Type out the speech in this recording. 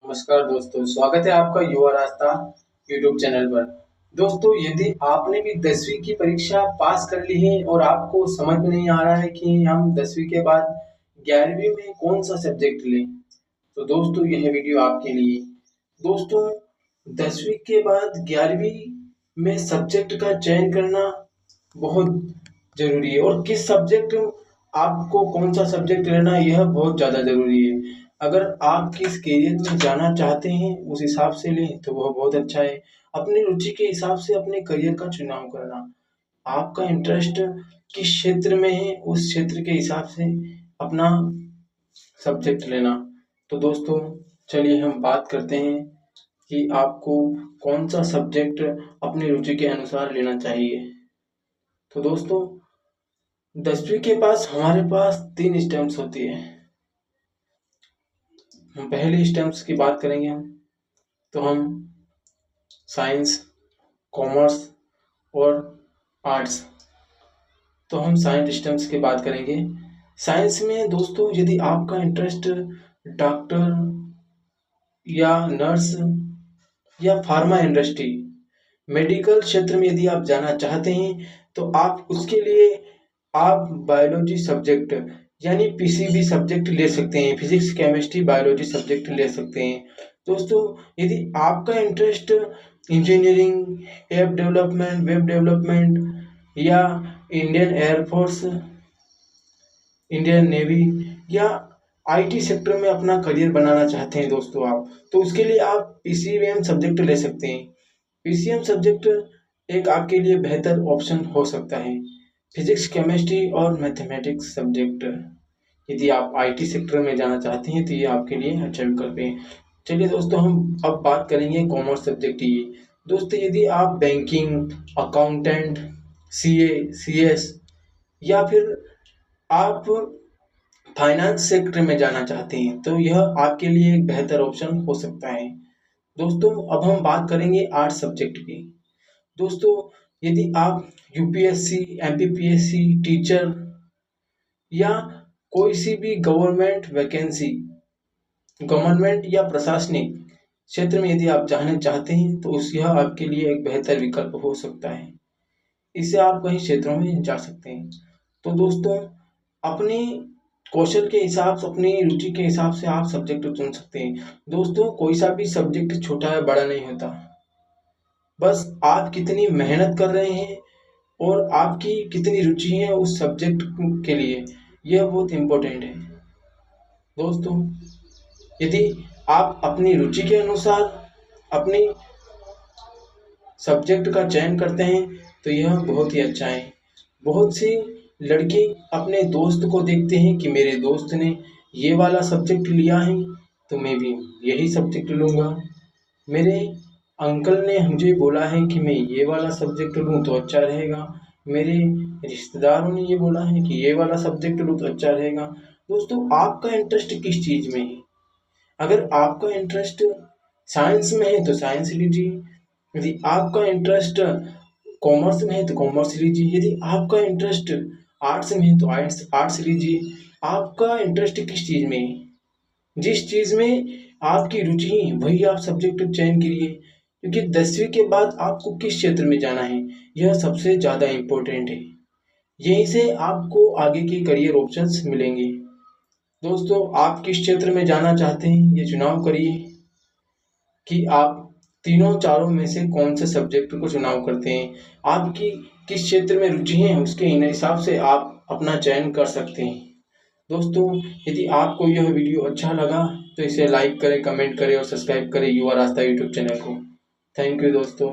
नमस्कार दोस्तों, स्वागत है आपका युवा रास्ता यूट्यूब चैनल पर। दोस्तों, यदि आपने भी 10वीं की परीक्षा पास कर ली है और आपको समझ में नहीं आ रहा है कि हम 10वीं के बाद 11वीं में कौन सा सब्जेक्ट लें, तो दोस्तों यह वीडियो आपके लिए। दोस्तों, 10वीं के बाद 11वीं में सब्जेक्ट का चयन करना बहुत ज़रूरी है और किस सब्जेक्ट आपको कौन सा सब्जेक्ट लेना है यह बहुत ज़्यादा ज़रूरी है। अगर आप किस करियर में जाना चाहते हैं उस हिसाब से लें तो वह बहुत अच्छा है। अपनी रुचि के हिसाब से अपने करियर का चुनाव करना, आपका इंटरेस्ट किस क्षेत्र में है उस क्षेत्र के हिसाब से अपना सब्जेक्ट लेना। तो दोस्तों चलिए हम बात करते हैं कि आपको कौन सा सब्जेक्ट अपनी रुचि के अनुसार लेना चाहिए। तो दोस्तों 10वीं के पास हमारे पास 3 स्ट्रीम्स होती है। हम पहले स्ट्रीम्स की बात करेंगे तो हम साइंस, कॉमर्स और आर्ट्स। तो हम साइंस स्ट्रीम्स की बात करेंगे। साइंस में दोस्तों यदि आपका इंटरेस्ट डॉक्टर या नर्स या फार्मा इंडस्ट्री, मेडिकल क्षेत्र में यदि आप जाना चाहते हैं तो आप उसके लिए आप बायोलॉजी सब्जेक्ट यानी पीसीबी सब्जेक्ट ले सकते हैं, फिजिक्स केमिस्ट्री बायोलॉजी सब्जेक्ट ले सकते हैं। दोस्तों यदि आपका interest engineering, app development, web development या इंडियन एयरफोर्स, इंडियन नेवी या आईटी सेक्टर में अपना करियर बनाना चाहते हैं दोस्तों आप, तो उसके लिए आप पीसीएम सब्जेक्ट ले सकते हैं। पीसीएम सब्जेक्ट एक आपके लिए बेहतर ऑप्शन हो सकता है। फिजिक्स, केमिस्ट्री और मैथमेटिक्स सब्जेक्ट यदि आप आईटी सेक्टर में जाना चाहते हैं तो ये आपके लिए अच्छा विकल्प है। चलिए दोस्तों हम अब बात करेंगे कॉमर्स सब्जेक्ट की। दोस्तों यदि आप बैंकिंग, अकाउंटेंट, सीए, सीएस या फिर आप फाइनेंस सेक्टर में जाना चाहते हैं तो यह आपके लिए एक बेहतर ऑप्शन हो सकता है। दोस्तों अब हम बात करेंगे आर्ट्स सब्जेक्ट की। दोस्तों यदि आप यूपीएससी, एमपीपीएससी, टीचर या कोई सी भी गवर्नमेंट वैकेंसी, गवर्नमेंट या प्रशासनिक क्षेत्र में यदि आप जाना चाहते हैं तो यह आपके लिए एक बेहतर विकल्प हो सकता है। इससे आप कई क्षेत्रों में जा सकते हैं। तो दोस्तों अपनी कौशल के हिसाब से, अपनी रुचि के हिसाब से आप सब्जेक्ट चुन सकते हैं। दोस्तों कोई सा भी सब्जेक्ट छोटा या बड़ा नहीं होता, बस आप कितनी मेहनत कर रहे हैं और आपकी कितनी रुचि है उस सब्जेक्ट के लिए, यह बहुत इम्पोर्टेंट है। दोस्तों यदि आप अपनी रुचि के अनुसार अपनी सब्जेक्ट का चयन करते हैं तो यह बहुत ही अच्छा है। बहुत सी लड़की अपने दोस्त को देखते हैं कि मेरे दोस्त ने ये वाला सब्जेक्ट लिया है तो मैं भी यही सब्जेक्ट लूँगा। मेरे अंकल ने मुझे बोला है कि मैं ये वाला सब्जेक्ट लूँ तो अच्छा रहेगा। मेरे रिश्तेदारों ने ये बोला है कि ये वाला सब्जेक्ट लूँ तो अच्छा रहेगा। दोस्तों आपका इंटरेस्ट किस चीज़ में है? अगर आपका इंटरेस्ट साइंस में है तो साइंस लीजिए, यदि आपका इंटरेस्ट कॉमर्स में है तो कॉमर्स लीजिए, यदि आपका इंटरेस्ट आर्ट्स में है तो आर्ट्स लीजिए। आपका इंटरेस्ट किस चीज़ में है? जिस चीज़ में आपकी रुचि है वही आप सब्जेक्ट चयन करिए, क्योंकि 10वीं के बाद आपको किस क्षेत्र में जाना है यह सबसे ज़्यादा इम्पोर्टेंट है। यहीं से आपको आगे के करियर ऑप्शंस मिलेंगे। दोस्तों आप किस क्षेत्र में जाना चाहते हैं ये चुनाव करिए कि आप तीनों चारों में से कौन से सब्जेक्ट को चुनाव करते हैं। आपकी किस क्षेत्र में रुचि है उसके हिसाब से आप अपना चयन कर सकते हैं। दोस्तों यदि आपको यह वीडियो अच्छा लगा तो इसे लाइक करें, कमेंट करें और सब्सक्राइब करें युवा रास्ता यूट्यूब चैनल को। थैंक यू दोस्तों।